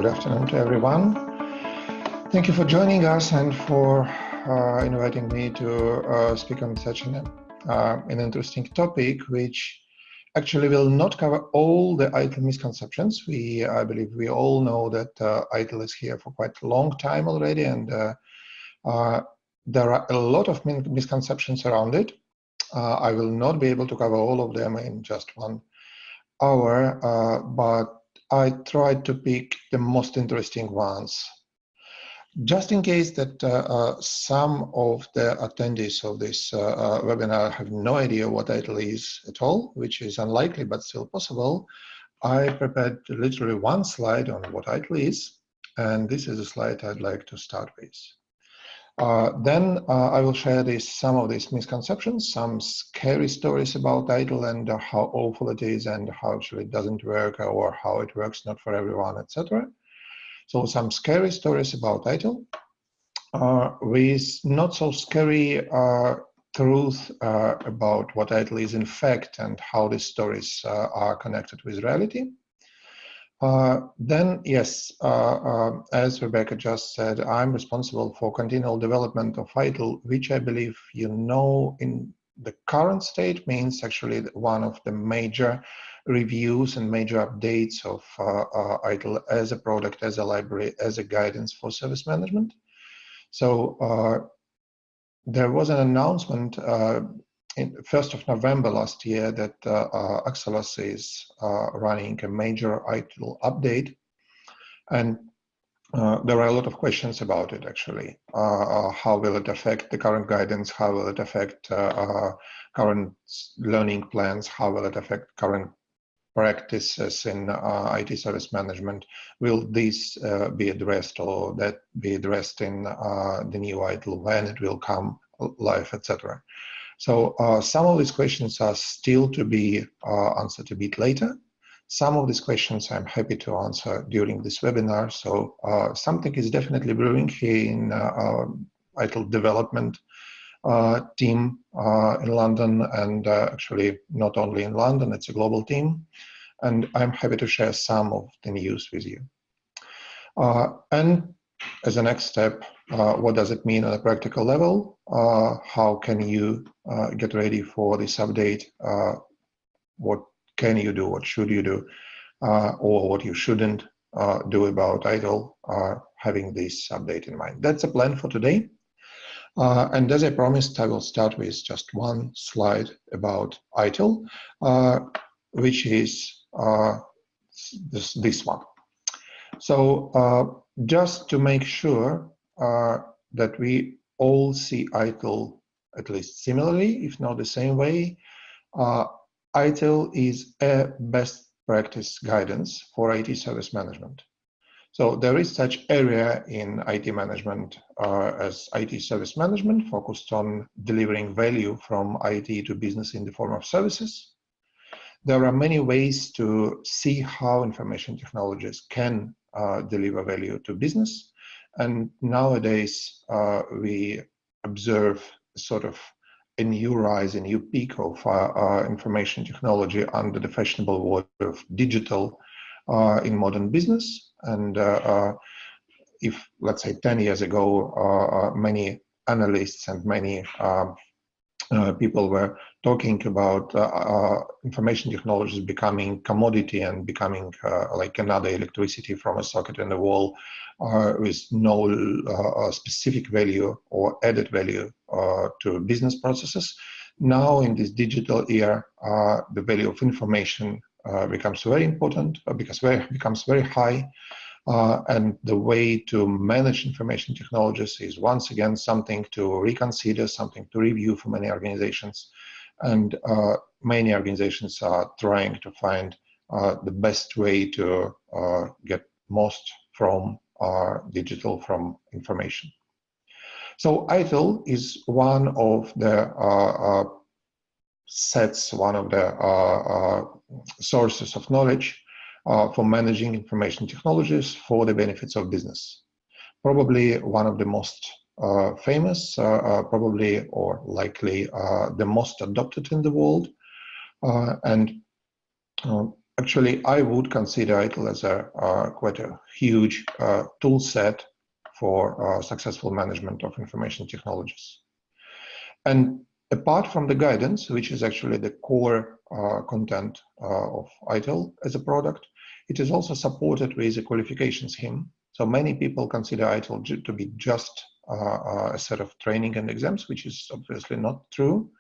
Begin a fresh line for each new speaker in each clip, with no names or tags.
good afternoon to everyone. Thank you for joining us and for inviting me to speak on such an interesting topic, which actually will not cover all the ITIL misconceptions. I believe we all know that ITIL is here for quite a long time already, and there are a lot of misconceptions around it. I will not be able to cover all of them in just 1 hour, but I tried to pick the most interesting ones. Just in case that some of the attendees of this webinar have no idea what ITIL is at all, which is unlikely but still possible, I prepared literally 1 slide on what ITIL is, and this is a slide I'd like to start with. Then I will share some of these misconceptions, some scary stories about ITIL and how awful it is and how actually it doesn't work or how it works not for everyone, etc. So some scary stories about ITIL with not so scary truth about what ITIL is in fact and how these stories are connected with reality. Then, yes, as Rebecca just said, I'm responsible for continual development of ITIL, which I believe you know in the current state means actually one of the major reviews and major updates of ITIL as a product, as a library, as a guidance for service management. So there was an announcement in 1st of November last year that Axelos is running a major ITIL update, and there are a lot of questions about it actually. How will it affect the current guidance? How will it affect current learning plans? How will it affect current practices in IT service management? Will this be addressed or that be addressed in the new ITIL, when it will come live, etc.? So some of these questions are still to be answered a bit later. Some of these questions I'm happy to answer during this webinar. So something is definitely brewing here in ITIL development team in London, and actually not only in London, it's a global team. And I'm happy to share some of the news with you. And as a next step, what does it mean on a practical level? How can you get ready for this update? What can you do? What should you do? Or what you shouldn't do about ITIL, having this update in mind? That's a plan for today. And as I promised, I will start with just 1 slide about ITIL, which is this one. So just to make sure that we all see ITIL at least similarly, if not the same way, ITIL is a best practice guidance for IT service management. So there is such area in IT management as IT service management, focused on delivering value from IT to business in the form of services. There are many ways to see how information technologies can deliver value to business. And nowadays, we observe sort of a new rise, a new peak of information technology under the fashionable word of digital in modern business. And if, let's say, 10 years ago, many analysts and many people were talking about information technologies becoming commodity and becoming like another electricity from a socket in the wall with no specific value or added value to business processes. Now in this digital era, the value of information becomes very important, becomes very high. And the way to manage information technologies is once again something to reconsider, something to review for many organizations. And many organizations are trying to find the best way to get most from digital, from information. So ITIL is one of the one of the sources of knowledge for managing information technologies for the benefits of business. Probably one of the most famous, probably or likely the most adopted in the world. And actually, I would consider ITIL as quite a huge tool set for successful management of information technologies. And apart from the guidance, which is actually the core content of ITIL as a product, it is also supported with a qualification scheme. So many people consider ITIL to be just a set of training and exams, which is obviously not true.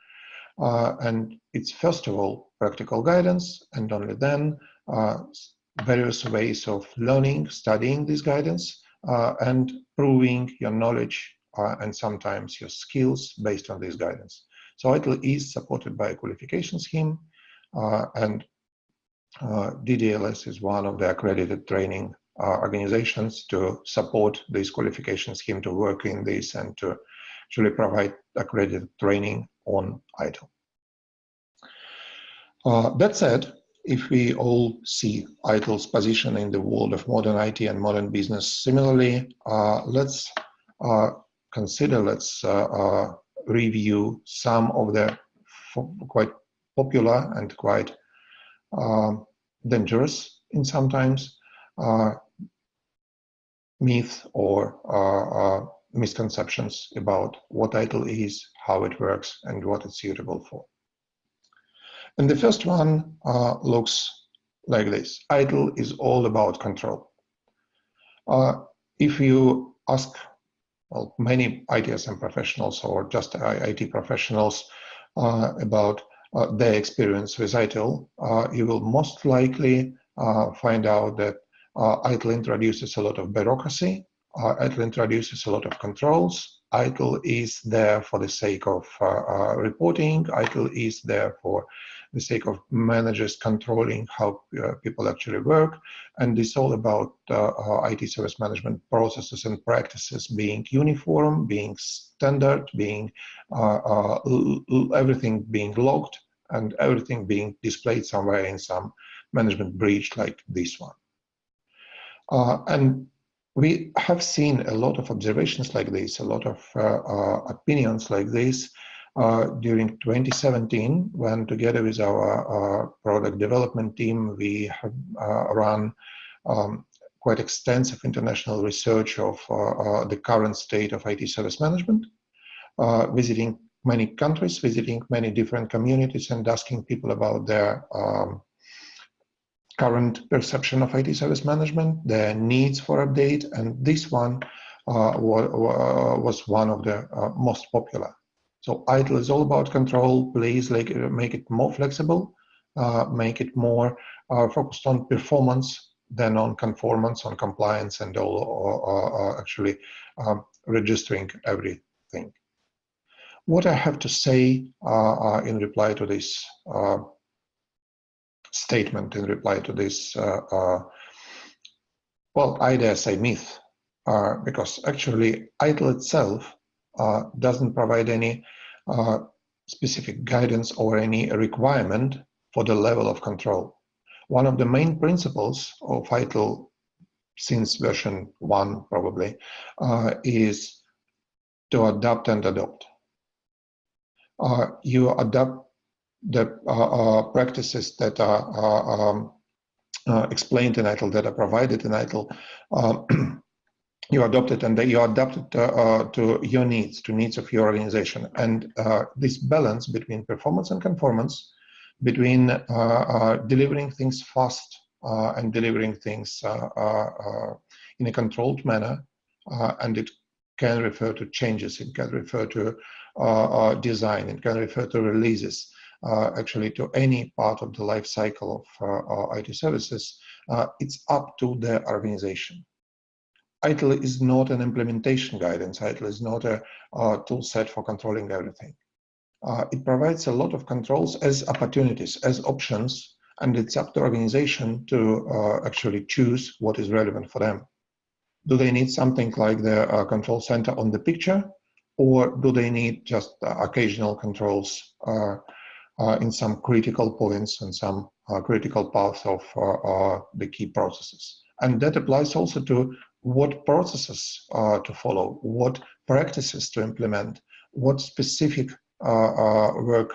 And it's first of all practical guidance, and only then various ways of learning, studying this guidance, and proving your knowledge and sometimes your skills based on this guidance. So ITIL is supported by a qualification scheme, and DDLS is one of the accredited training organizations to support this qualification scheme to work in this and to actually provide accredited training on ITIL. That said, if we all see ITIL's position in the world of modern IT and modern business similarly, let's review some of the quite popular and quite dangerous in sometimes myths or misconceptions about what ITIL is, how it works, and what it's suitable for. And the first one looks like this. ITIL is all about control. If you ask many ITSM professionals or just IT professionals about their experience with ITIL, you will most likely find out that ITIL introduces a lot of bureaucracy, ITIL introduces a lot of controls, ITIL is there for the sake of reporting, ITIL is there for the sake of managers controlling how people actually work, and it's all about IT service management processes and practices being uniform, being standard, being everything being logged, and everything being displayed somewhere in some management breach like this one. And we have seen a lot of observations like this, a lot of opinions like this during 2017, when together with our product development team, we have run quite extensive international research of the current state of IT service management, visiting many countries, visiting many different communities, and asking people about their current perception of IT service management, their needs for update, and this one was one of the most popular. So ITIL is all about control. Please make it more flexible, make it more focused on performance than on conformance, on compliance, and all actually registering everything. What I have to say in reply to this statement, in reply to this, well, I dare say myth, because actually ITIL itself doesn't provide any specific guidance or any requirement for the level of control. One of the main principles of ITIL, since version 1 probably, is to adapt and adopt. You adapt the practices that are explained in ITIL, that are provided in ITIL, you adopt it, and you adapt it to your needs, to needs of your organization. And this balance between performance and conformance, between delivering things fast and delivering things in a controlled manner, and it can refer to changes, it can refer to design, it can refer to releases, actually to any part of the life cycle of IT services. It's up to the organization. ITIL is not an implementation guidance. ITIL is not a tool set for controlling everything. It provides a lot of controls as opportunities, as options, and it's up to the organization to actually choose what is relevant for them. Do they need something like the control center on the picture, or do they need just occasional controls in some critical points and some critical paths of the key processes? And that applies also to what processes to follow, what practices to implement, what specific work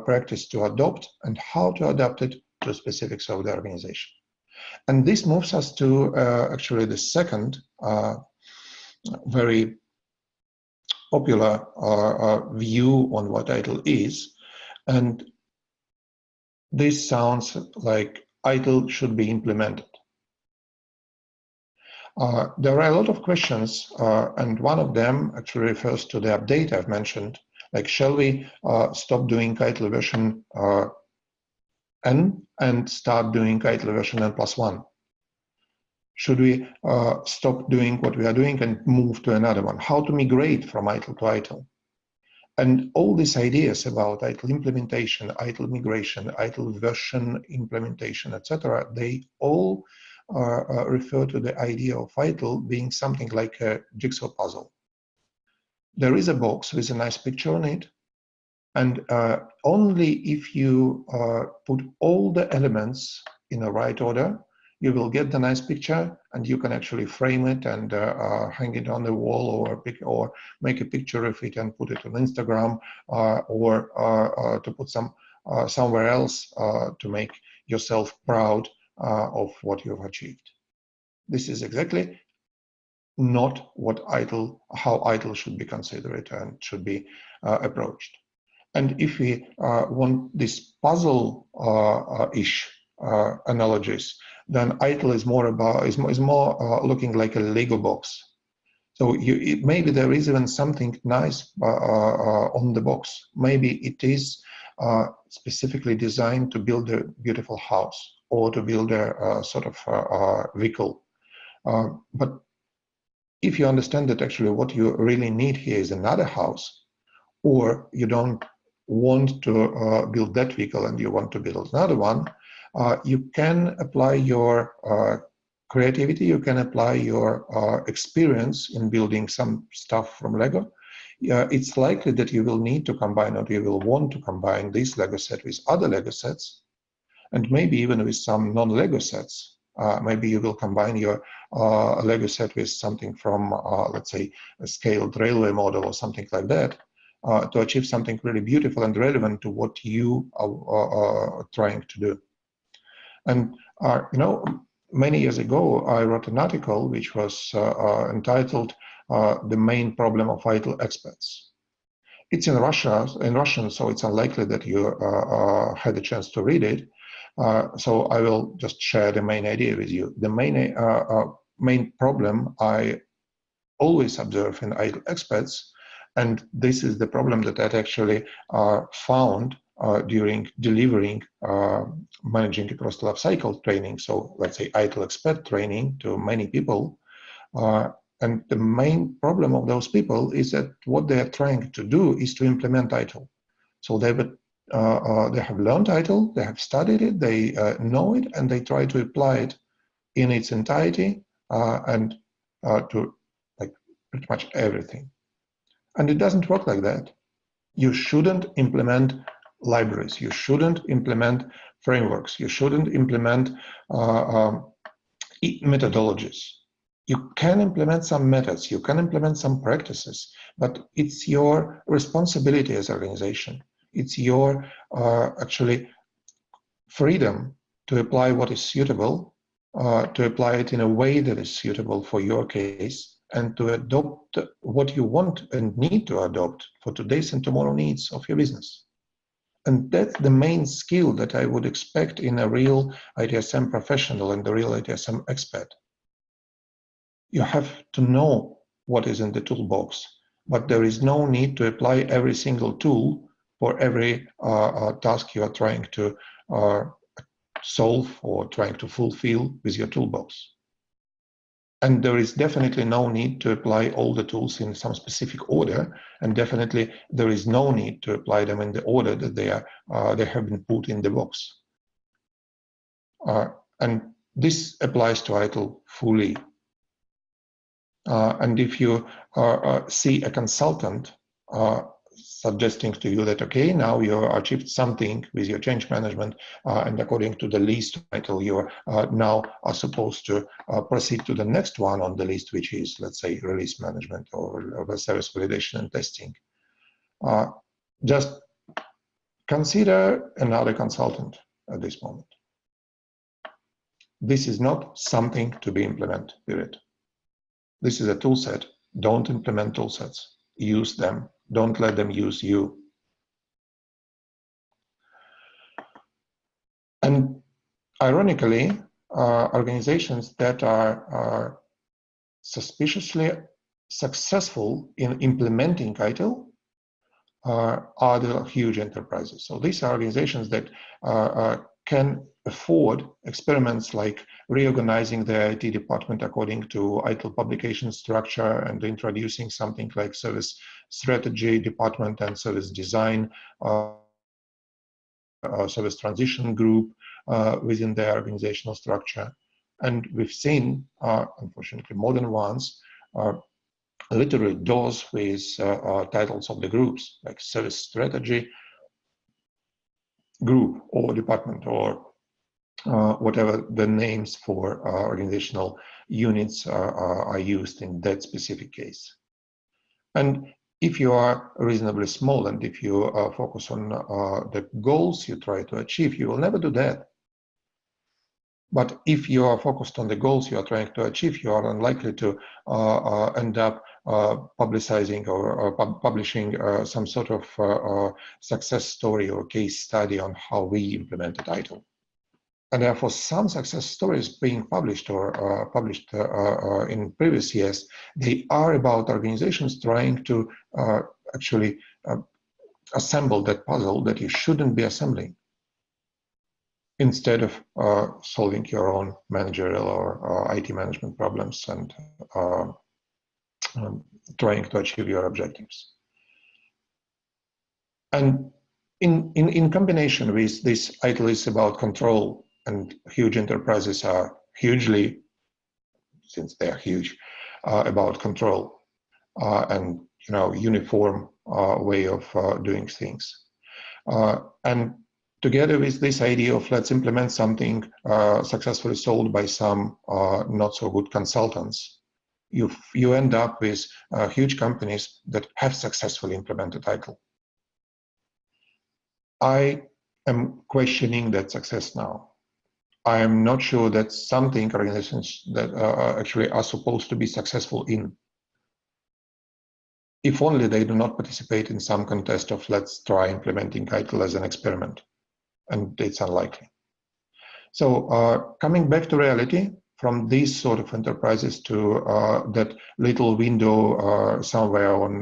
practice to adopt, and how to adapt it to to specifics of the organization. And this moves us to actually the second very popular view on what ITIL is. And this sounds like ITIL should be implemented. There are a lot of questions, and one of them actually refers to the update I've mentioned. Like, shall we stop doing ITIL version N and start doing ITIL version N+1? Should we stop doing what we are doing and move to another one? How to migrate from ITIL to ITIL? And all these ideas about ITIL implementation, ITIL migration, ITIL version implementation, etc., they all refer to the idea of ITIL being something like a jigsaw puzzle. There is a box with a nice picture on it, and only if you put all the elements in the right order, you will get the nice picture, and you can actually frame it and hang it on the wall, or make a picture of it and put it on Instagram, or to put somewhere else to make yourself proud of what you've achieved. This is exactly not what how ITIL should be considered and should be approached. And if we want this puzzle-ish analogies, then ITIL is more looking like a Lego box. So maybe there is even something nice on the box. Maybe it is specifically designed to build a beautiful house or to build a sort of vehicle. But if you understand that actually what you really need here is another house, or you don't want to build that vehicle and you want to build another one, you can apply your creativity, you can apply your experience in building some stuff from Lego. It's likely that you will need to combine, or you will want to combine this Lego set with other Lego sets, and maybe even with some non-Lego sets. Maybe you will combine your Lego set with something from, let's say, a scaled railway model or something like that, to achieve something really beautiful and relevant to what you are trying to do. And many years ago, I wrote an article which was entitled "The Main Problem of ITIL Experts." It's in Russian, so it's unlikely that you had a chance to read it. So I will just share the main idea with you. The main problem I always observe in ITIL experts, and this is the problem that I actually found during delivering managing across the life cycle training. So let's say ITIL expert training to many people. And the main problem of those people is that what they are trying to do is to implement ITIL. So they have learned ITIL, they have studied it, they know it, and they try to apply it in its entirety and to like pretty much everything. And it doesn't work like that. You shouldn't implement libraries. You shouldn't implement frameworks. You shouldn't implement methodologies. You can implement some methods. You can implement some practices, but it's your responsibility as an organization. It's your actually freedom to apply what is suitable, to apply it in a way that is suitable for your case, and to adopt what you want and need to adopt for today's and tomorrow needs of your business. And that's the main skill that I would expect in a real ITSM professional and the real ITSM expert. You have to know what is in the toolbox, but there is no need to apply every single tool for every task you are trying to solve or trying to fulfill with your toolbox. And there is definitely no need to apply all the tools in some specific order, and definitely there is no need to apply them in the order that they have been put in the box. And this applies to ITIL fully. And if you see a consultant suggesting to you that, okay, now you achieved something with your change management, and according to the list ITIL, you now are supposed to proceed to the next one on the list, which is, let's say, release management or service validation and testing. Just consider another consultant at this moment. this is not something to be implemented, period. This is a tool set. Don't implement tool sets. Use them. Don't let them use you. And ironically, organizations that are suspiciously successful in implementing ITIL are the huge enterprises. So these are organizations that can afford experiments like reorganizing the IT department according to ITIL publication structure and introducing something like service strategy department and service design, service transition group within their organizational structure. And we've seen, unfortunately, more than once, literally doors with titles of the groups, like service strategy group or department or whatever the names for organizational units are used in that specific case. And if you are reasonably small and if you focus on the goals you try to achieve, you will never do that. But if you are focused on the goals you are trying to achieve, you are unlikely to end up publicizing or publishing some sort of success story or case study on how we implemented ITIL. And therefore, some success stories being published or published in previous years, they are about organizations trying to actually assemble that puzzle that you shouldn't be assembling, instead of solving your own managerial or IT management problems and trying to achieve your objectives. And in combination with this, ITIL is about control, and huge enterprises are hugely, since they are huge, about control and uniform way of doing things. And together with this idea of let's implement something successfully sold by some not so good consultants, you end up with huge companies that have successfully implemented ITIL. I am questioning that success now. I am not sure that's something organizations that actually are supposed to be successful in. If only they do not participate in some contest of let's try implementing ITIL as an experiment. And it's unlikely. So coming back to reality, from these sort of enterprises to that little window somewhere on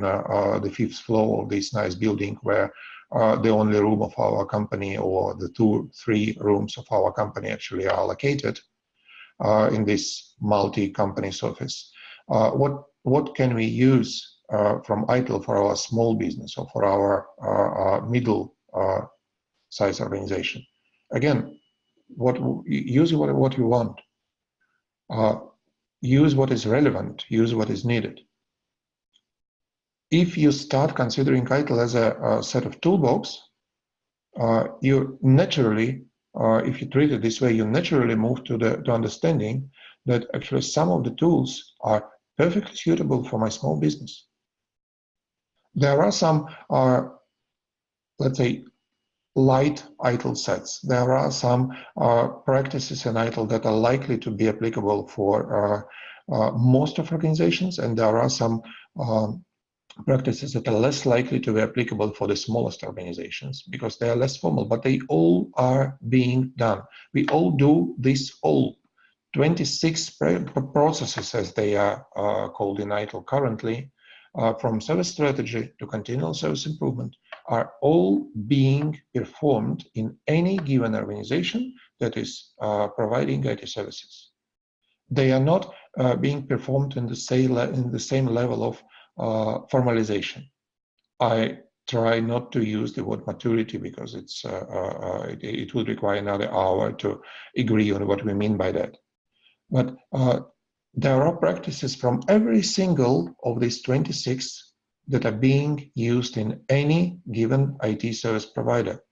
the 5th floor of this nice building where the only room of our company or the 2-3 rooms of our company actually are located in this multi-company office. What can we use from ITIL for our small business or for our middle size organization? Again, use what you want. Use what is relevant. Use what is needed. If you start considering ITIL as a set of toolbox, you naturally, if you treat it this way, you naturally move to understanding that actually some of the tools are perfectly suitable for my small business. There are some, let's say, light ITIL sets. There are some practices in ITIL that are likely to be applicable for most of organizations, and there are some practices that are less likely to be applicable for the smallest organizations because they are less formal, but they all are being done. We all do this all. 26 processes, as they are called in ITIL currently, from service strategy to continual service improvement, are all being performed in any given organization that is providing IT services. They are not being performed in the same level of formalization. I try not to use the word maturity because it would require another hour to agree on what we mean by that. But there are practices from every single of these 26 that are being used in any given IT service provider.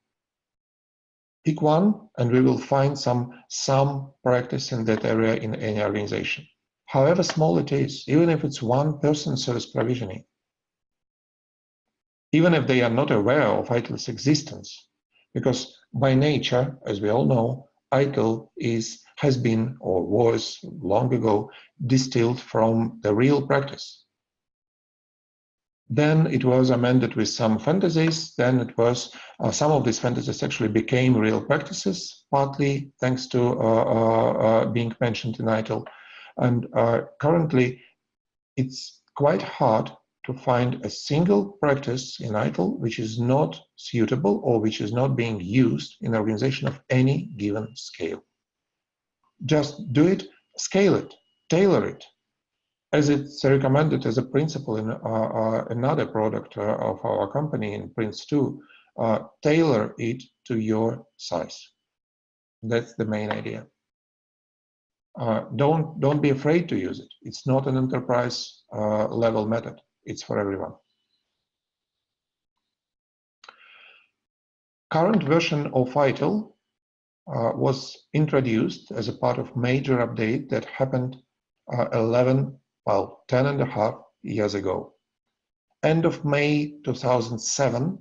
Pick one and we will find some practice in that area in any organization. However small it is, even if it's one person service provisioning, even if they are not aware of ITIL's existence, because by nature, as we all know, ITIL has been or was long ago distilled from the real practice. Then it was amended with some fantasies. Then it was some of these fantasies actually became real practices, partly thanks to being mentioned in ITIL. And currently, it's quite hard to find a single practice in ITIL which is not suitable or which is not being used in an organization of any given scale. Just do it, scale it, tailor it. As it's recommended as a principle in another product of our company in Prince 2, tailor it to your size. That's the main idea. Don't be afraid to use it. It's not an enterprise level method. It's for everyone. Current version of ITIL was introduced as a part of major update that happened 10 and a half years ago. End of May 2007,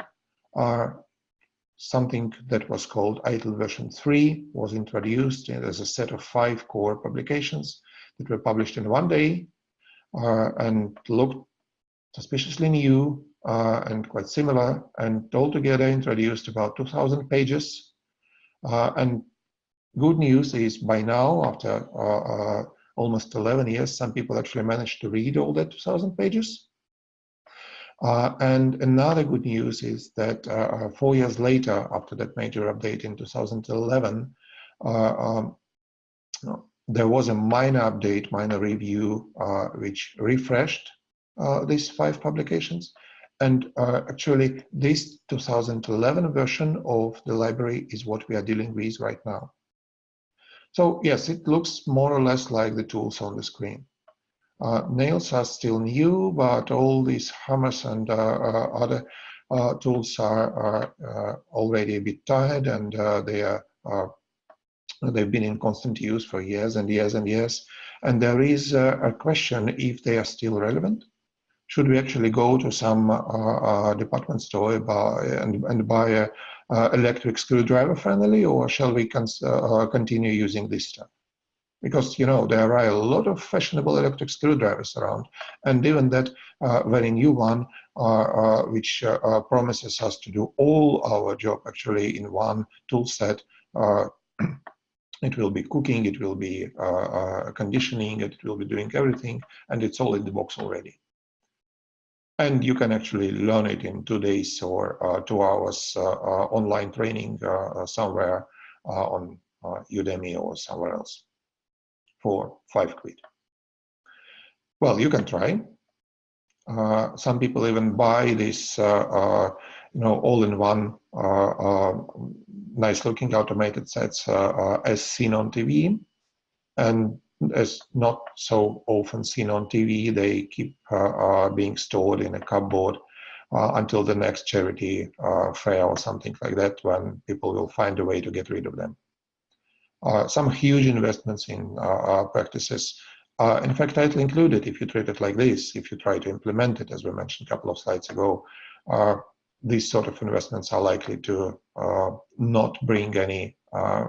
something that was called ITIL version 3 was introduced as a set of 5 core publications that were published in one day and looked suspiciously new and quite similar, and altogether introduced about 2,000 pages. And good news is by now, after almost 11 years, some people actually managed to read all that 2,000 pages. And another good news is that 4 years later, after that major update in 2011, there was a minor update, minor review, which refreshed these 5 publications. And actually, this 2011 version of the library is what we are dealing with right now. So yes, it looks more or less like the tools on the screen. Nails are still new, but all these hammers and other tools are already a bit tired, and they've been in constant use for years and years and years. And there is a question if they are still relevant. Should we actually go to some department store and buy a electric screwdriver finally, or shall we continue using this stuff? Because, you know, there are a lot of fashionable electric screwdrivers around, and even that very new one, which promises us to do all our job actually in one tool set. It will be cooking, it will be conditioning, it will be doing everything, and it's all in the box already. And you can actually learn it in 2 days or 2 hours online training somewhere on Udemy or somewhere else for 5 quid. Well, you can try. Some people even buy this, all-in-one, nice-looking automated sets as seen on TV, and as not so often seen on TV, they keep being stored in a cupboard until the next charity fair or something like that, when people will find a way to get rid of them. Some huge investments in practices. In fact, ITIL included, if you treat it like this, if you try to implement it, as we mentioned a couple of slides ago, these sort of investments are likely to not bring any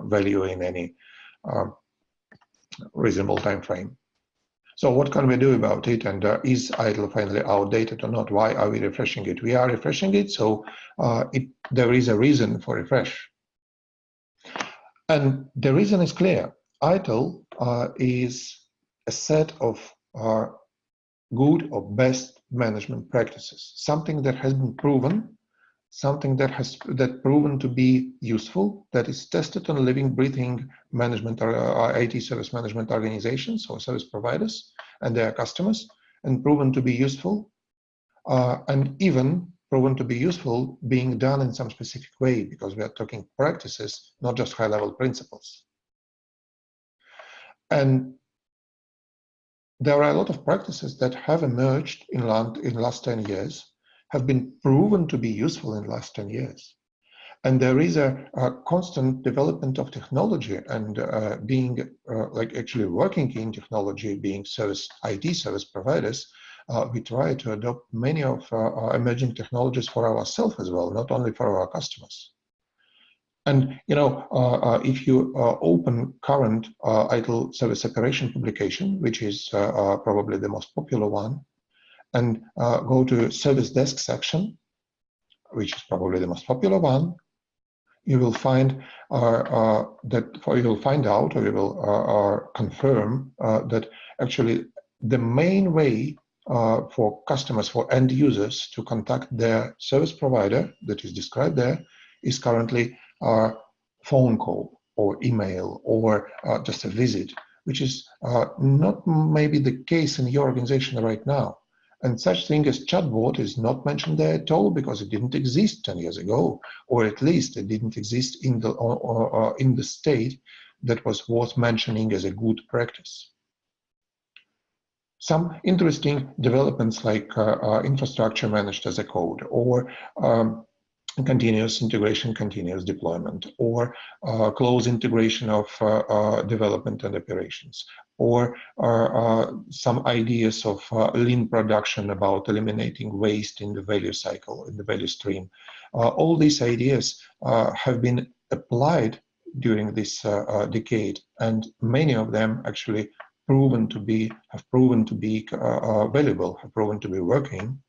value in any reasonable time frame. So what can we do about it? And is ITIL finally outdated or not? Why are we refreshing it? We are refreshing it, so there is a reason for refresh. And the reason is clear. ITIL is a set of good or best management practices, something that has been proven, something that proven to be useful, that is tested on living, breathing management or IT service management organizations or service providers and their customers, and proven to be useful, and even proven to be useful being done in some specific way, because we are talking practices, not just high-level principles. And there are a lot of practices that have emerged in the last 10 years, have been proven to be useful in the last 10 years. And there is a constant development of technology, and being actually working in technology, being IT service providers, we try to adopt many of emerging technologies for ourselves as well, not only for our customers. And if you open current ITIL service separation publication, which is probably the most popular one, and go to service desk section, which is probably the most popular one, you will find you will find out, or you will confirm that actually the main way for customers, for end users to contact their service provider that is described there is currently phone call or email or just a visit, which is not maybe the case in your organization right now. And such thing as chatbot is not mentioned there at all because it didn't exist 10 years ago, or at least it didn't exist in the state that was worth mentioning as a good practice. Some interesting developments like infrastructure managed as a code, or continuous integration, continuous deployment, or close integration of development and operations, or some ideas of lean production about eliminating waste in the value cycle, in the value stream. All these ideas have been applied during this decade, and many of them actually have proven to be valuable, have proven to be working.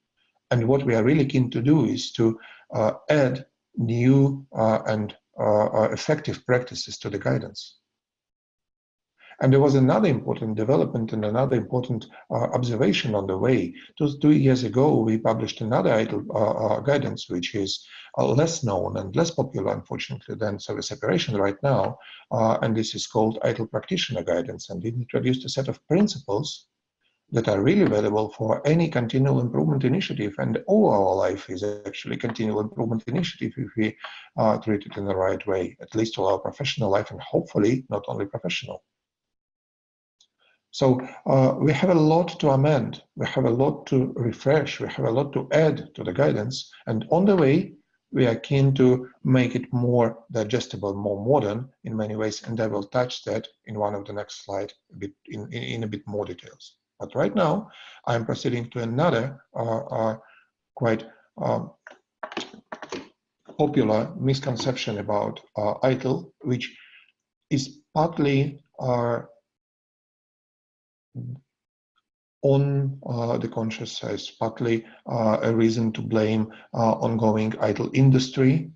And what we are really keen to do is to add new and effective practices to the guidance. And there was another important development and another important observation on the way. 2 years ago, we published another ITIL guidance, which is less known and less popular, unfortunately, than service separation right now. And this is called ITIL Practitioner Guidance. And it introduced a set of principles that are really valuable for any continual improvement initiative. And all our life is actually continual improvement initiative if we treat it in the right way, at least all our professional life, and hopefully not only professional. So we have a lot to amend, we have a lot to refresh, we have a lot to add to the guidance, and on the way, we are keen to make it more digestible, more modern in many ways, and I will touch that in one of the next slides in a bit more details. But right now, I'm proceeding to another quite popular misconception about ITIL, which is partly on the conscious side, partly a reason to blame ongoing ITIL industry,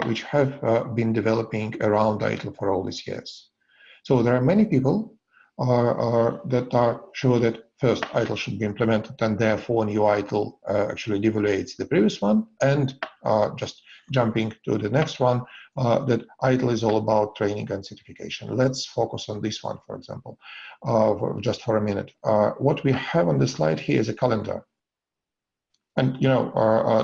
which have been developing around ITIL for all these years. So there are many people that are sure that first ITIL should be implemented and therefore new ITIL actually devaluates the previous one, and just jumping to the next one, that ITIL is all about training and certification. Let's focus on this one, for example, just for a minute. What we have on the slide here is a calendar. And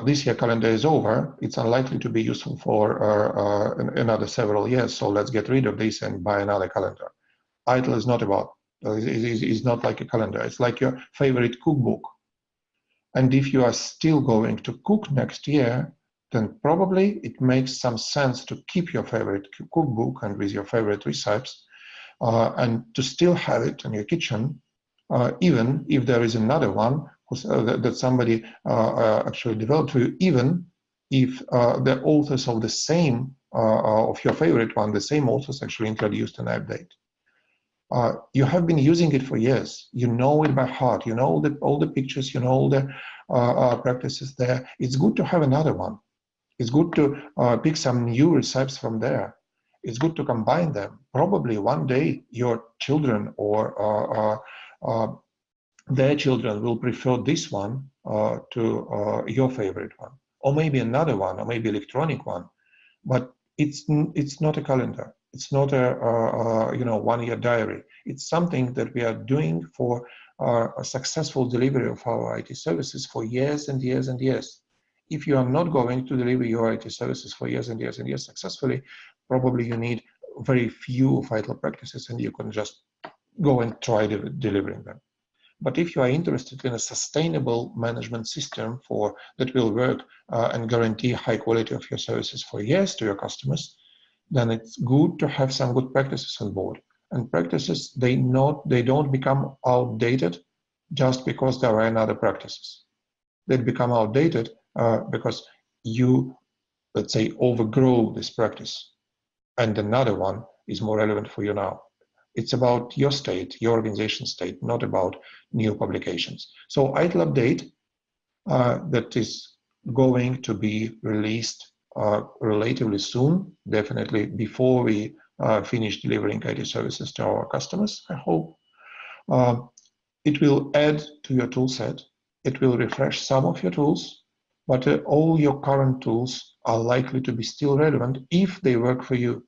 this year calendar is over. It's unlikely to be useful for another several years. So let's get rid of this and buy another calendar. ITIL is not about, it's not like a calendar. It's like your favorite cookbook. And if you are still going to cook next year, then probably it makes some sense to keep your favorite cookbook and with your favorite recipes and to still have it in your kitchen, even if there is another one that somebody actually developed for you, even if the authors of the same, of your favorite one, the same authors actually introduced an update. You have been using it for years. You know it by heart. You know all the pictures. You know all the practices there. It's good to have another one. It's good to pick some new recipes from there. It's good to combine them. Probably one day your children or their children will prefer this one to your favorite one, or maybe another one, or maybe electronic one. But it's not a calendar. It's not a one-year diary. It's something that we are doing for a successful delivery of our IT services for years and years and years. If you are not going to deliver your IT services for years and years and years successfully, probably you need very few vital practices and you can just go and try delivering them. But if you are interested in a sustainable management system that will work and guarantee high quality of your services for years to your customers, then it's good to have some good practices on board. And practices, they don't become outdated just because there are another practices. They become outdated because you, let's say, overgrow this practice. and another one is more relevant for you now. It's about your state, your organization state, not about new publications. So ITIL update that is going to be released relatively soon, definitely before we finish delivering IT services to our customers, I hope. It will add to your tool set. It will refresh some of your tools, but all your current tools are likely to be still relevant if they work for you.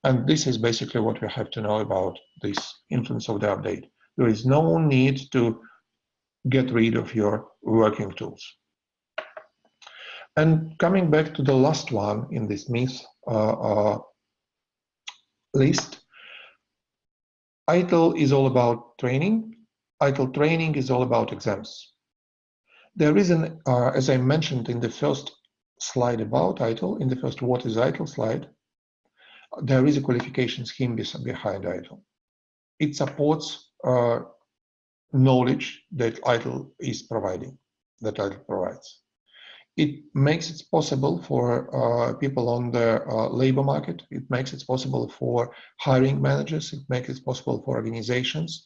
And this is basically what we have to know about this influence of the update. There is no need to get rid of your working tools. And coming back to the last one in this myth list, ITIL is all about training. ITIL training is all about exams. There is an, as I mentioned in the first slide about ITIL, in the first what is ITIL slide, there is a qualification scheme behind ITIL. It supports knowledge that ITIL is providing, that ITIL provides. It makes it possible for people on the labor market. It makes it possible for hiring managers. It makes it possible for organizations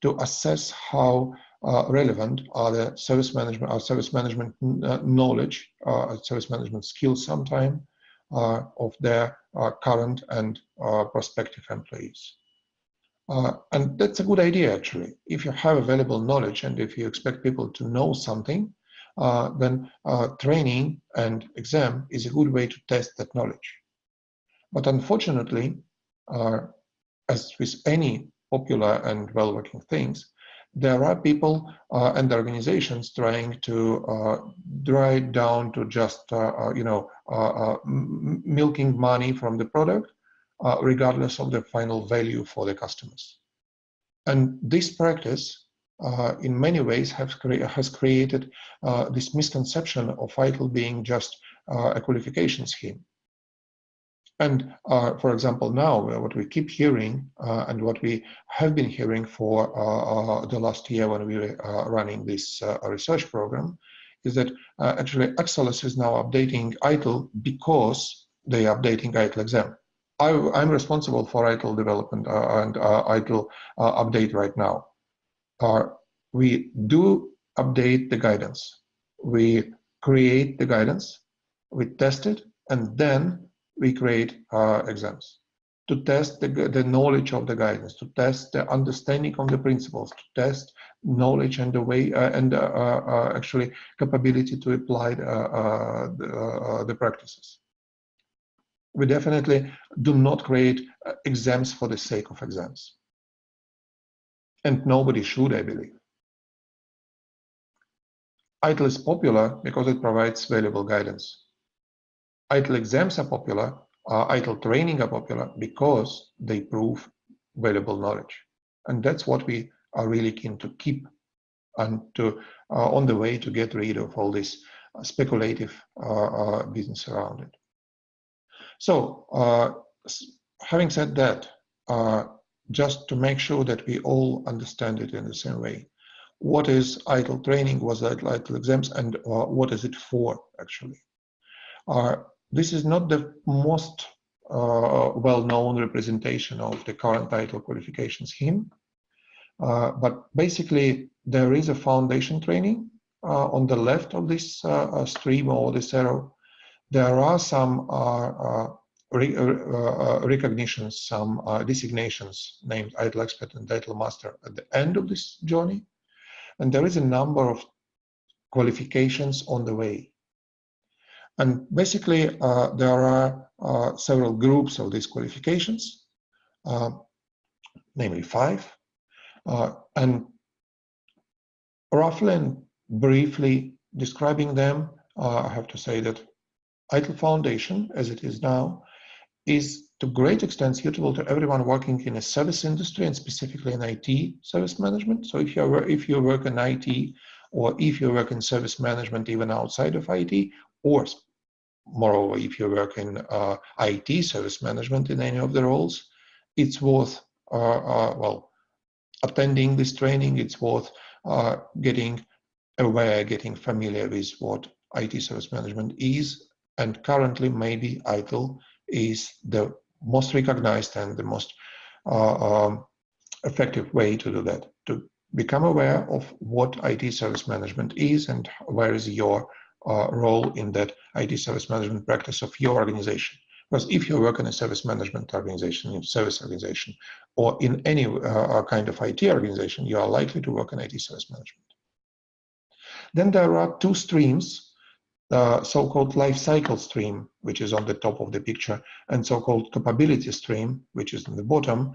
to assess how relevant are the service management knowledge, service management skills sometime of their current and prospective employees. And that's a good idea, actually. If you have available knowledge and if you expect people to know something, then training and exam is a good way to test that knowledge. But unfortunately, as with any popular and well-working things, there are people and organizations trying to draw it down to just milking money from the product, regardless of the final value for the customers. And this practice, in many ways, has created this misconception of ITIL being just a qualification scheme. And for example, now what we keep hearing and what we have been hearing for the last year when we were running this research program is that actually Axelis is now updating ITIL because they are updating ITIL exam. I'm responsible for ITIL development and ITIL update right now. We do update the guidance. We create the guidance, we test it, and then we create exams to test the knowledge of the guidance, to test the understanding of the principles, to test knowledge and the way and actually capability to apply the practices. We definitely do not create exams for the sake of exams. And nobody should, I believe. ITIL is popular because it provides valuable guidance. ITIL exams are popular, ITIL training are popular because they prove valuable knowledge. And that's what we are really keen to keep and to on the way to get rid of all this speculative business around it. So, having said that, just to make sure that we all understand it in the same way, what is ITIL training, what is ITIL exams, and what is it for, actually? This is not the most well-known representation of the current ITIL qualification scheme, but basically there is a foundation training on the left of this stream or this arrow. There are some recognitions, some designations named ITIL Expert and ITIL Master at the end of this journey. And there is a number of qualifications on the way. And basically, there are several groups of these qualifications, namely 5. And roughly and briefly describing them, I have to say that ITIL Foundation, as it is now, is to great extent suitable to everyone working in a service industry and specifically in IT service management. So if you work in IT, or if you work in service management even outside of IT, or moreover, if you work in IT service management in any of the roles, it's worth attending this training. It's worth getting aware, getting familiar with what IT service management is. And currently, maybe ITIL is the most recognized and the most effective way to do that, to become aware of what IT service management is and where is your role in that IT service management practice of your organization. Because if you work in a service management organization, in service organization, or in any kind of IT organization, you are likely to work in IT service management. Then there are two streams, so-called life cycle stream, which is on the top of the picture, and so-called capability stream, which is on the bottom,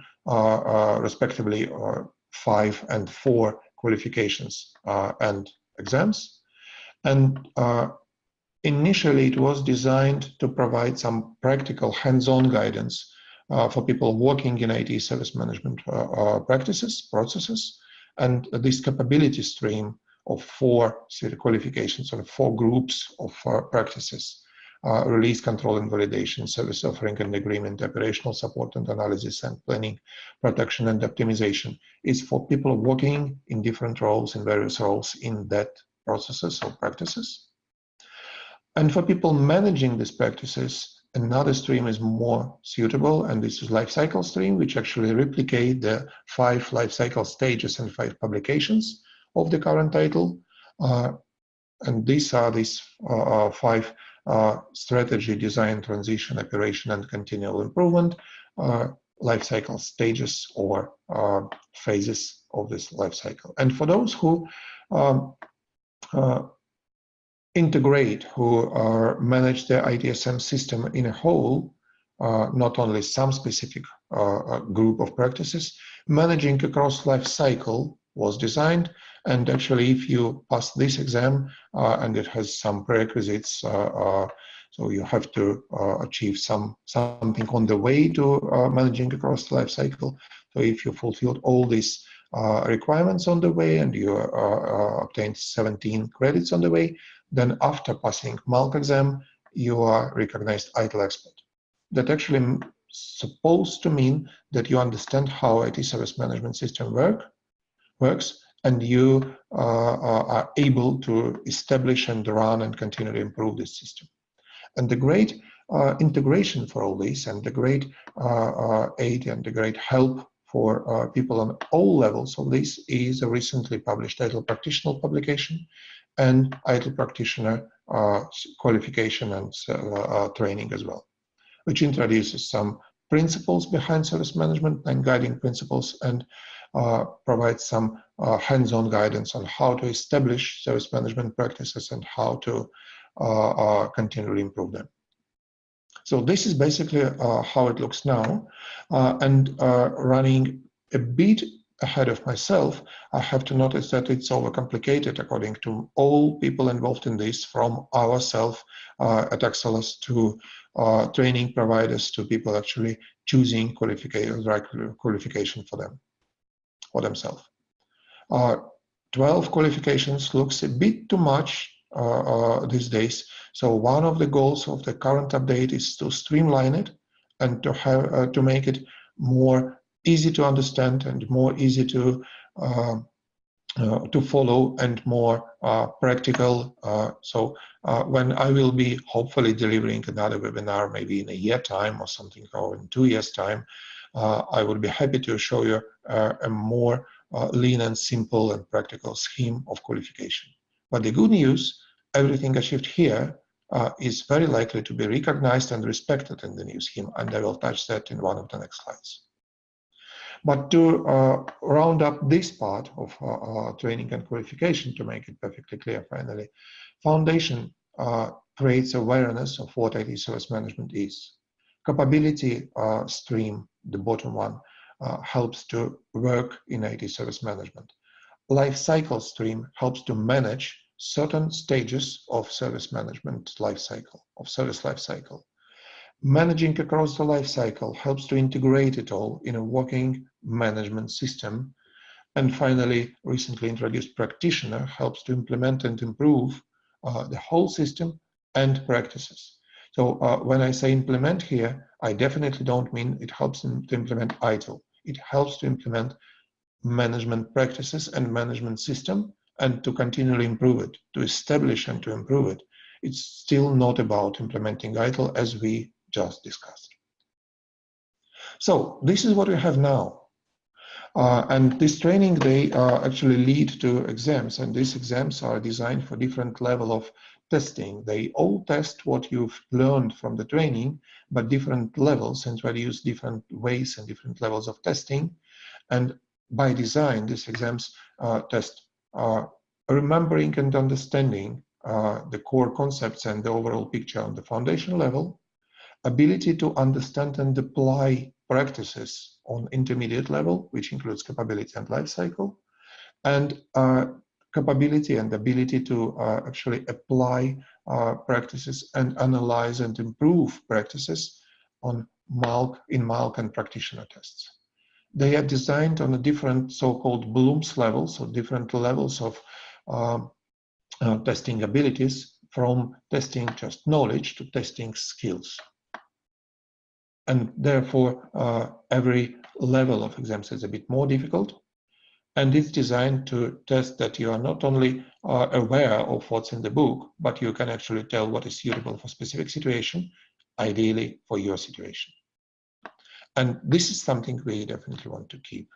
respectively 5 and 4 qualifications and exams. And initially, it was designed to provide some practical hands-on guidance for people working in IT service management processes. And this capability stream of 4 qualifications and 4 groups of practices: release, control, and validation, service offering and agreement, operational support and analysis, and planning, protection, and optimization, is for people working in different roles, in various roles in that processes or practices. And for people managing these practices, another stream is more suitable, and this is life cycle stream, which actually replicate the 5 life cycle stages and 5 publications of the current title. And these are these 5 strategy, design, transition, operation, and continual improvement life cycle stages or phases of this life cycle. And for those who integrate, who manage the ITSM system in a whole, not only some specific group of practices, managing across life cycle was designed. And actually, if you pass this exam, and it has some prerequisites, so you have to achieve something on the way to managing across the life cycle. So if you fulfilled all these requirements on the way and you obtained 17 credits on the way, then after passing MALC exam, you are recognized ITIL expert. That actually supposed to mean that you understand how IT service management system works, and you are able to establish and run and continually improve this system. And the great integration for all this, and the great aid and the great help for people on all levels of this, is a recently published ITIL practitioner publication and ITIL practitioner qualification and training as well, which introduces some principles behind service management and guiding principles, and provides some hands-on guidance on how to establish service management practices and how to continually improve them. So this is basically how it looks now. And running a bit ahead of myself, I have to notice that it's overcomplicated according to all people involved in this, from ourselves at Axelos to training providers to people actually choosing qualification for them, for themselves. 12 qualifications looks a bit too much these days. So one of the goals of the current update is to streamline it and to have to make it more easy to understand and more easy to follow and more practical. So when I will be hopefully delivering another webinar, maybe in a year time or something, or in 2 years time, I would be happy to show you a more lean and simple and practical scheme of qualification. But the good news, everything achieved here is very likely to be recognized and respected in the new scheme, and I will touch that in one of the next slides. But to round up this part of training and qualification, to make it perfectly clear finally, Foundation creates awareness of what IT service management is. Capability stream, the bottom one, helps to work in IT service management. Life cycle stream helps to manage certain stages of service management life cycle, of service life cycle. Managing across the life cycle helps to integrate it all in a working management system. And finally, recently introduced practitioner helps to implement and improve the whole system and practices. So when I say implement here, I definitely don't mean it helps to implement ITIL. It helps to implement management practices and management system, and to continually improve it, to establish and to improve it. It's still not about implementing ITIL as we just discussed. So this is what we have now. And this training, they actually lead to exams, and these exams are designed for different level of testing. They all test what you've learned from the training, but different levels, and try to use different ways and different levels of testing. And by design, these exams test remembering and understanding the core concepts and the overall picture on the foundation level, ability to understand and apply practices on intermediate level, which includes capability and life cycle, and capability and ability to actually apply practices and analyze and improve practices on MALC and practitioner tests. They are designed on a different so-called Bloom's levels, or different levels of testing abilities, from testing just knowledge to testing skills. And therefore, every level of exams is a bit more difficult. And it's designed to test that you are not only aware of what's in the book, but you can actually tell what is suitable for specific situation, ideally for your situation. And this is something we definitely want to keep.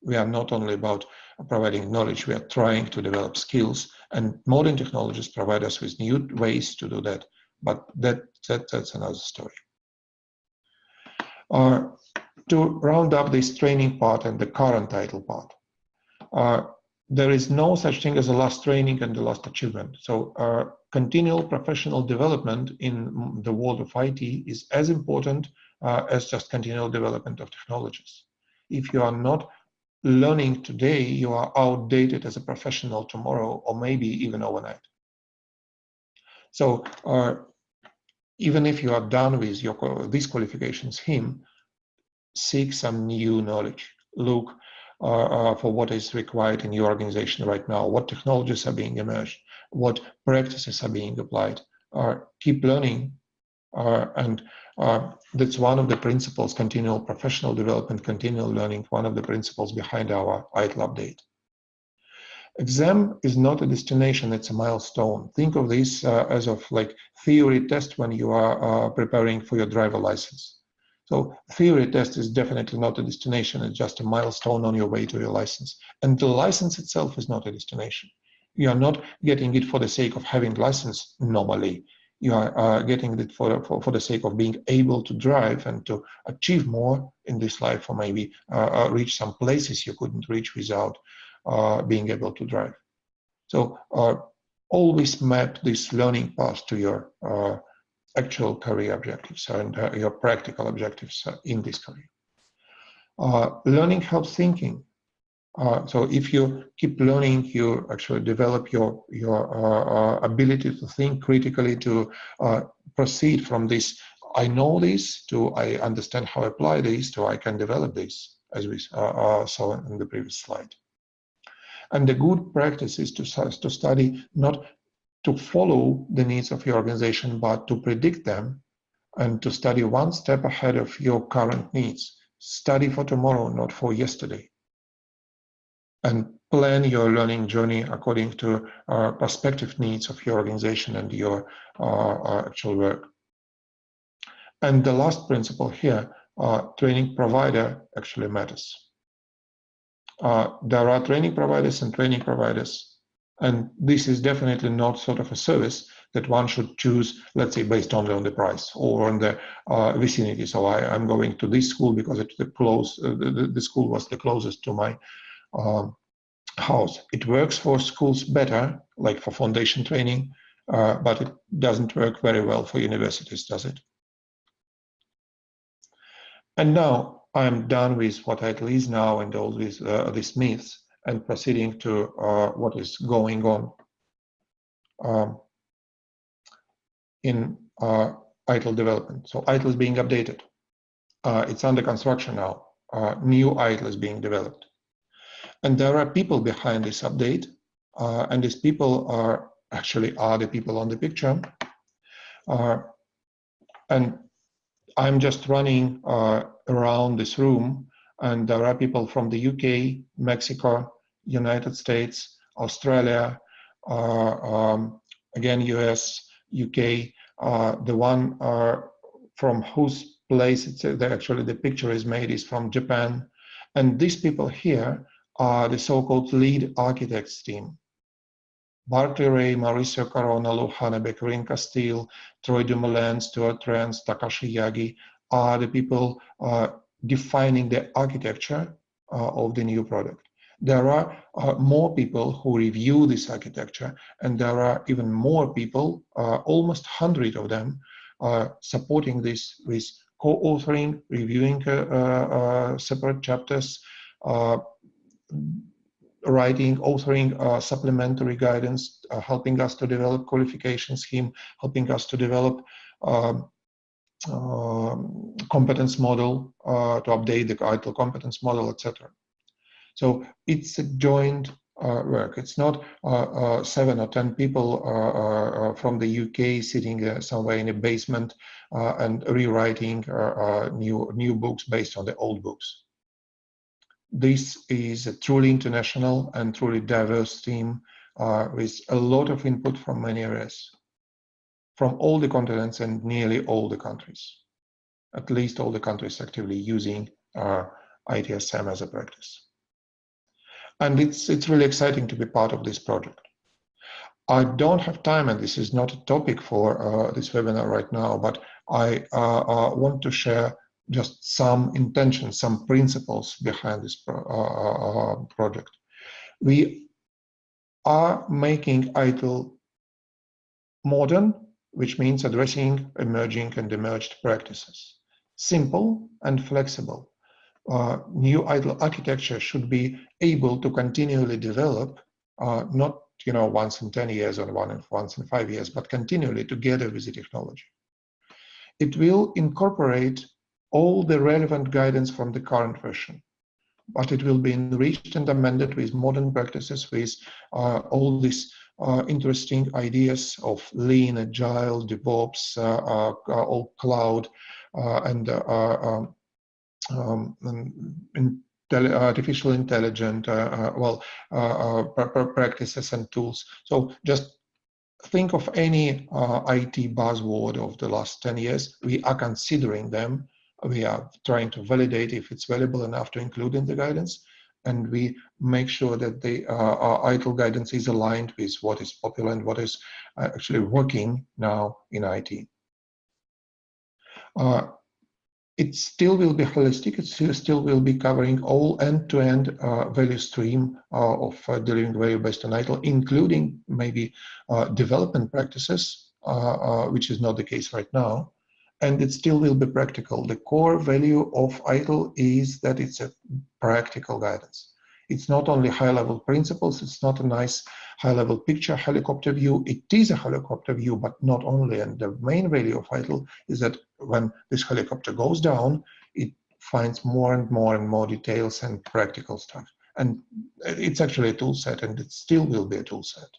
We are not only about providing knowledge, we are trying to develop skills, and modern technologies provide us with new ways to do that. But that's another story. To round up this training part and the current title part, there is no such thing as a last training and the last achievement. So continual professional development in the world of IT is as important as just continual development of technologies. If you are not learning today, you are outdated as a professional tomorrow, or maybe even overnight. So even if you are done with these qualifications, seek some new knowledge. Look for what is required in your organization right now, what technologies are being emerged, what practices are being applied. Keep learning, and that's one of the principles, continual professional development, continual learning, one of the principles behind our ITIL update. Exam is not a destination, it's a milestone. Think of this as of like theory test when you are preparing for your driver license. So theory test is definitely not a destination, it's just a milestone on your way to your license. And the license itself is not a destination. You are not getting it for the sake of having license normally. You are getting it for the sake of being able to drive and to achieve more in this life, or maybe reach some places you couldn't reach without being able to drive. So always map this learning path to your actual career objectives and your practical objectives in this career. Learning helps thinking. So if you keep learning, you actually develop your ability to think critically, to proceed from this, I know this, to I understand how to apply this, to I can develop this, as we saw in the previous slide. And the good practice is to study not to follow the needs of your organization, but to predict them and to study one step ahead of your current needs. Study for tomorrow, not for yesterday. And plan your learning journey according to prospective needs of your organization and your actual work. And the last principle here, training provider actually matters. There are training providers and training providers, and this is definitely not sort of a service that one should choose, let's say, based only on the price or on the vicinity. So I'm going to this school because it's the school was the closest to my house. It works for schools better, like for foundation training, but it doesn't work very well for universities, does it? And now I'm done with what ITIL is now and all these myths, and proceeding to what is going on in ITIL development. So ITIL is being updated. It's under construction now. New ITIL is being developed. And there are people behind this update, and these people are the people on the picture. And I'm just running around this room, and there are people from the UK, Mexico, United States, Australia, again, US, UK. The one from whose place actually the picture is made is from Japan. And these people here are the so-called lead architects team. Barclay Ray, Mauricio Corona, Lou Hanebe, Corinne Castile, Troy Dumoulin, Stuart Trans, Takashi Yagi are the people defining the architecture of the new product. There are more people who review this architecture, and there are even more people, almost 100 of them, supporting this with co-authoring, reviewing separate chapters, writing, authoring supplementary guidance, helping us to develop qualification scheme, helping us to develop competence model, to update the ITIL competence model, etc. So it's a joint work. It's not 7 or 10 people from the UK sitting somewhere in a basement and rewriting new books based on the old books. This is a truly international and truly diverse team with a lot of input from many areas, from all the continents and nearly all the countries, at least all the countries actively using ITSM as a practice. And it's really exciting to be part of this project. I don't have time, and this is not a topic for this webinar right now, but I want to share just some intentions, some principles behind this project. We are making ITIL modern, which means addressing emerging and emerged practices. Simple and flexible. New ITIL architecture should be able to continually develop, not once in 10 years or once in 5 years, but continually together with the technology. It will incorporate all the relevant guidance from the current version, but it will be enriched and amended with modern practices, with all these interesting ideas of lean, agile, DevOps, all cloud, and artificial intelligence, practices and tools. So just think of any IT buzzword of the last 10 years. We are considering them. We are trying to validate if it's valuable enough to include in the guidance, and we make sure that the ITIL guidance is aligned with what is popular and what is actually working now in IT. It still will be holistic. It still will be covering all end-to-end value stream of delivering value based on ITIL, including maybe development practices, which is not the case right now. And it still will be practical. The core value of ITIL is that it's a practical guidance. It's not only high-level principles. It's not a nice high-level picture, helicopter view. It is a helicopter view, but not only. And the main value of ITIL is that when this helicopter goes down, it finds more and more details and practical stuff. And it's actually a tool set, and it still will be a tool set.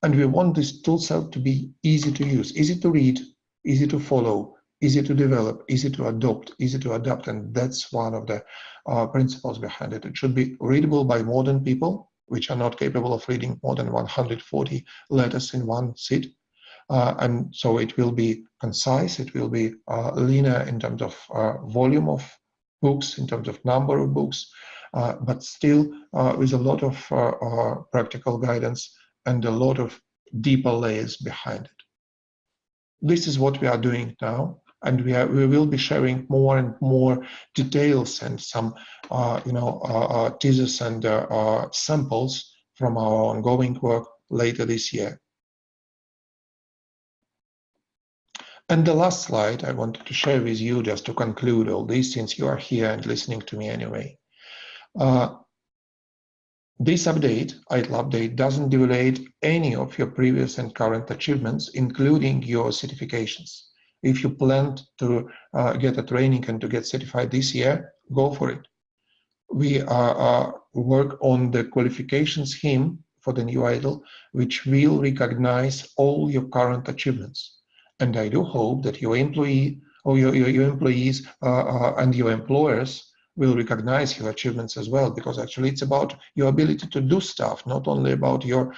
And we want this tool set to be easy to use, easy to read, easy to follow, easy to develop, easy to adopt, easy to adapt. And that's one of the principles behind it. It should be readable by modern people, which are not capable of reading more than 140 letters in one sit. And so it will be concise, it will be linear in terms of volume of books, in terms of number of books, but still with a lot of practical guidance and a lot of deeper layers behind it. This is what we are doing now, and we will be sharing more and more details and some teasers and samples from our ongoing work later this year. And the last slide I wanted to share with you, just to conclude all this, since you are here and listening to me anyway. This update, ITIL update, doesn't devalue any of your previous and current achievements, including your certifications. If you plan to get a training and to get certified this year, go for it. We work on the qualification scheme for the new ITIL, which will recognize all your current achievements. And I do hope that your employee or your employees and your employers will recognize your achievements as well, because actually it's about your ability to do stuff, not only about your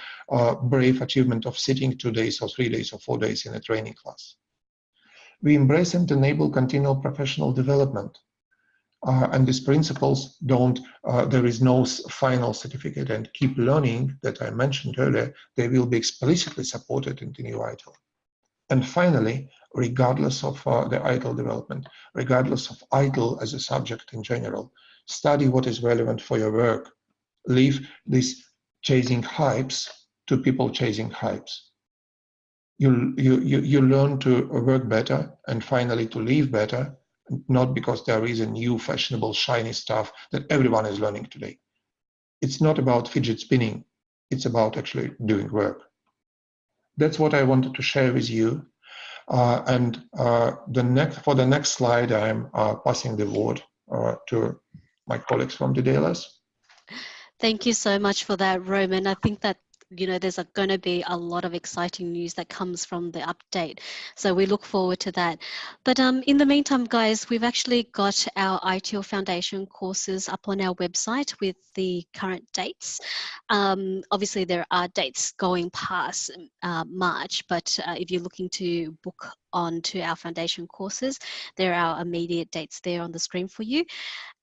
brave achievement of sitting 2 days or 3 days or 4 days in a training class. We embrace and enable continual professional development. And these principles don't, there is no final certificate and keep learning that I mentioned earlier, they will be explicitly supported in the new ITIL. And finally, regardless of the ITIL development, regardless of ITIL as a subject in general, study what is relevant for your work. Leave this chasing hypes to people chasing hypes. You learn to work better and finally to live better, not because there is a new fashionable shiny stuff that everyone is learning today. It's not about fidget spinning, it's about actually doing work. That's what I wanted to share with you. For the next slide, I'm passing the word to my colleagues from the DDLS.
Thank you so much for that, Roman. I think that there's going to be a lot of exciting news that comes from the update. So we look forward to that. But in the meantime, guys, we've actually got our ITIL Foundation courses up on our website with the current dates. Obviously, there are dates going past March, but if you're looking to book onto our foundation courses, there are immediate dates there on the screen for you.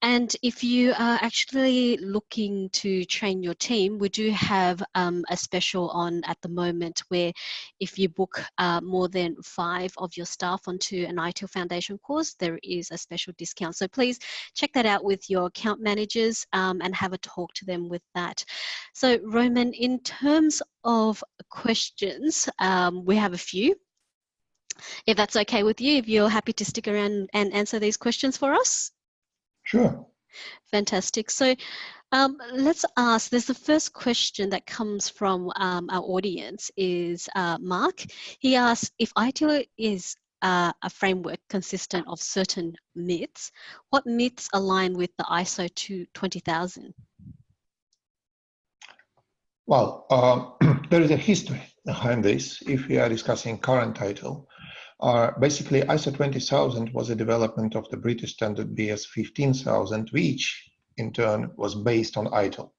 And if you are actually looking to train your team, we do have a special on at the moment where if you book more than 5 of your staff onto an ITIL Foundation course, there is a special discount. So please check that out with your account managers and have a talk to them with that. So Roman, in terms of questions, we have a few. If that's okay with you, if you're happy to stick around and answer these questions for us.
Sure.
Fantastic. So let's ask, there's the first question that comes from our audience is Mark. He asks, if ITIL is a framework consistent of certain myths, what myths align with the ISO 20000?
Well, there is a history behind this. If we are discussing current ITIL, basically ISO 20000 was a development of the British standard BS 15000, which in turn was based on ITIL.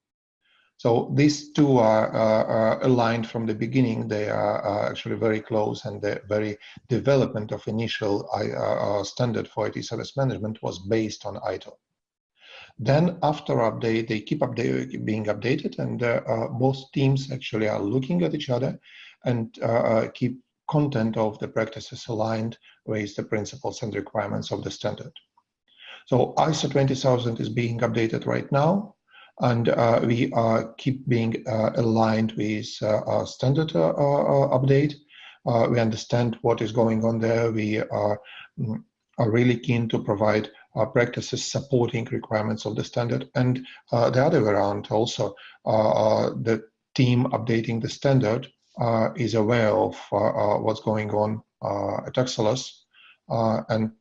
So these two are aligned from the beginning. They are actually very close, and the very development of initial standard for IT service management was based on ITIL. Then after update, they keep being updated, and both teams actually are looking at each other and keep content of the practices aligned with the principles and requirements of the standard. So ISO 20000 is being updated right now, and we keep being aligned with standard update. We understand what is going on there. We are really keen to provide practices supporting requirements of the standard, and the other way around also, the team updating the standard is aware of what's going on at Axelos, and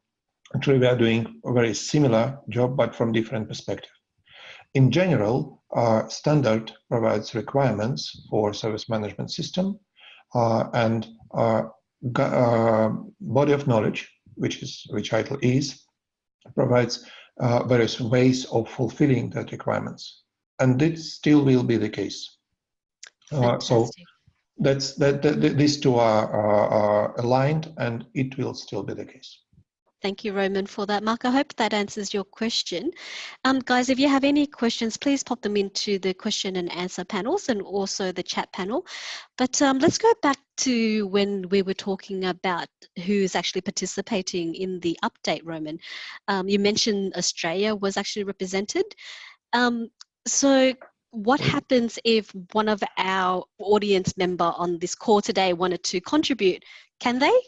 actually we are doing a very similar job but from different perspective. In general, standard provides requirements for service management system and body of knowledge, which ITIL is, provides various ways of fulfilling that requirements, and this still will be the case. So these two are aligned, and it will still be the case.
Thank you, Roman, for that. Mark, I hope that answers your question. Guys, if you have any questions, please pop them into the question and answer panels and also the chat panel. But let's go back to when we were talking about who's actually participating in the update, Roman. You mentioned Australia was actually represented. So what happens if one of our audience member on this call today wanted to contribute? Can they?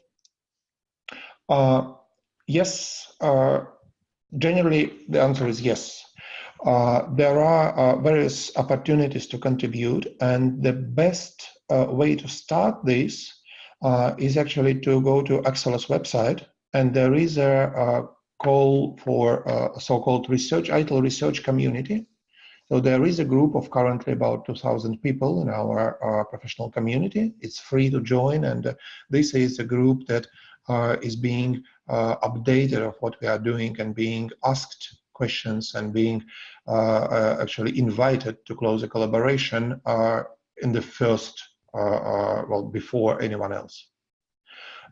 Yes, generally the answer is yes. There are various opportunities to contribute, and the best way to start this is actually to go to Axelos website, and there is a call for a so-called ITIL research community. So there is a group of currently about 2,000 people in our professional community. It's free to join, and this is a group that is being updated of what we are doing and being asked questions and being actually invited to close a collaboration in the first, well, before anyone else.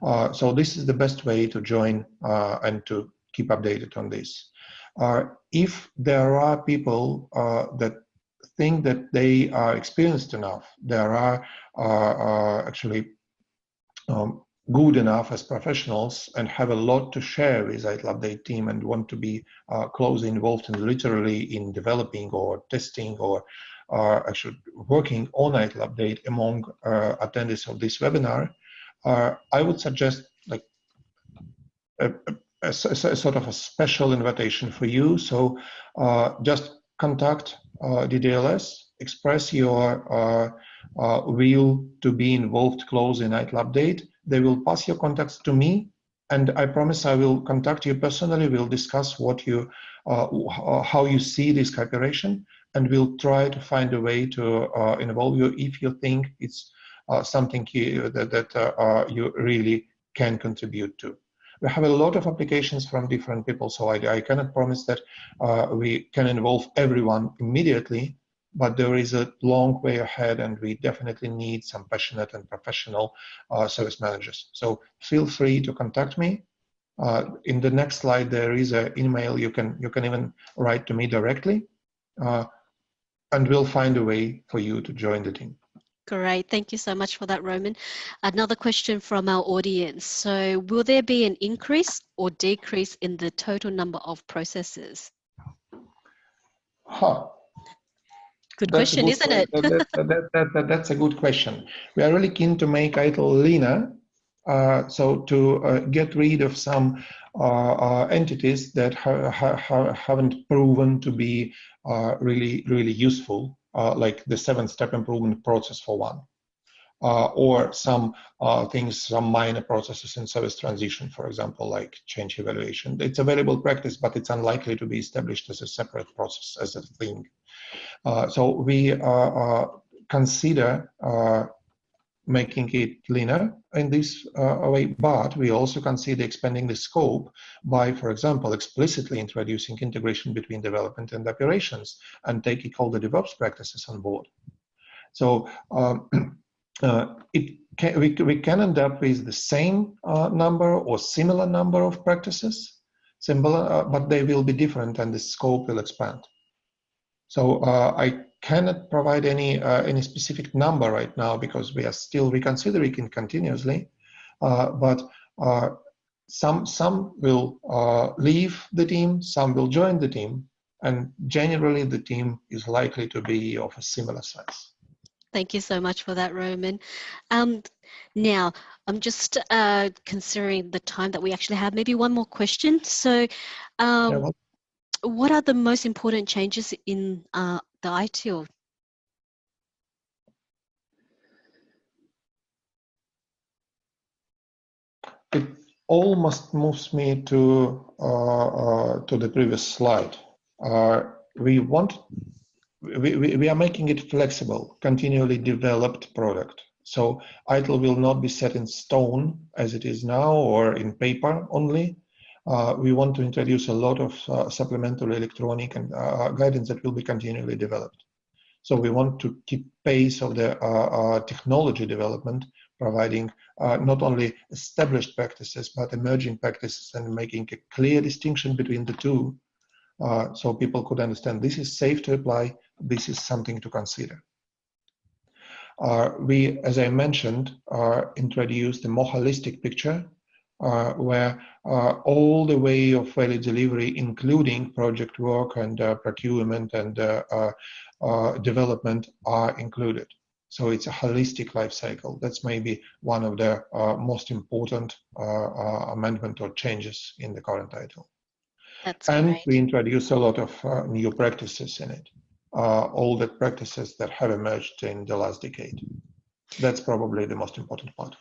So this is the best way to join and to keep updated on this. If there are people that think that they are experienced enough, there are actually good enough as professionals and have a lot to share with ITIL Update team and want to be closely involved in literally in developing or testing or actually working on ITIL Update among attendees of this webinar, I would suggest like a sort of a special invitation for you. So just contact DDLS, express your will to be involved close in ITIL Update. They will pass your contacts to me, and I promise I will contact you personally. We'll discuss what you, how you see this cooperation, and we'll try to find a way to involve you if you think it's something that you really can contribute to. We have a lot of applications from different people, so I cannot promise that we can involve everyone immediately, but there is a long way ahead, and we definitely need some passionate and professional service managers. So feel free to contact me. In the next slide, there is an email. You can even write to me directly, and we'll find a way for you to join the team.
Great. Thank you so much for that, Roman. Another question from our audience. So will there be an increase or decrease in the total number of processes? Good question, isn't it?
That's a good question. We are really keen to make ITIL leaner, so to get rid of some entities that haven't proven to be really useful, like the 7-step improvement process for one, or some things, some minor processes in service transition, for example, like change evaluation. It's available practice, but it's unlikely to be established as a separate process, as a thing. So we consider making it leaner in this way, but we also consider expanding the scope by, for example, explicitly introducing integration between development and operations and taking all the DevOps practices on board. So we can end up with the same number or similar number of practices, but they will be different and the scope will expand. So I cannot provide any specific number right now because we are still reconsidering it continuously. But some will leave the team, some will join the team, and generally the team is likely to be of a similar size.
Thank you so much for that, Roman. Now, I'm just considering the time that we actually have. Maybe one more question. So, what are the most important changes in the ITIL?
It almost moves me to the previous slide. We are making it flexible, continually developed product. So ITIL will not be set in stone as it is now or in paper only. We want to introduce a lot of supplementary electronic and guidance that will be continually developed. So we want to keep pace of the technology development, providing not only established practices, but emerging practices and making a clear distinction between the two. So people could understand this is safe to apply, this is something to consider. We, as I mentioned, introduced a more holistic picture where all the way of value delivery, including project work and procurement and development, are included. So it's a holistic life cycle. That's maybe one of the most important amendment or changes in the current ITIL. And
great.
we introduce a lot of new practices in it, all the practices that have emerged in the last decade. That's probably the most important part.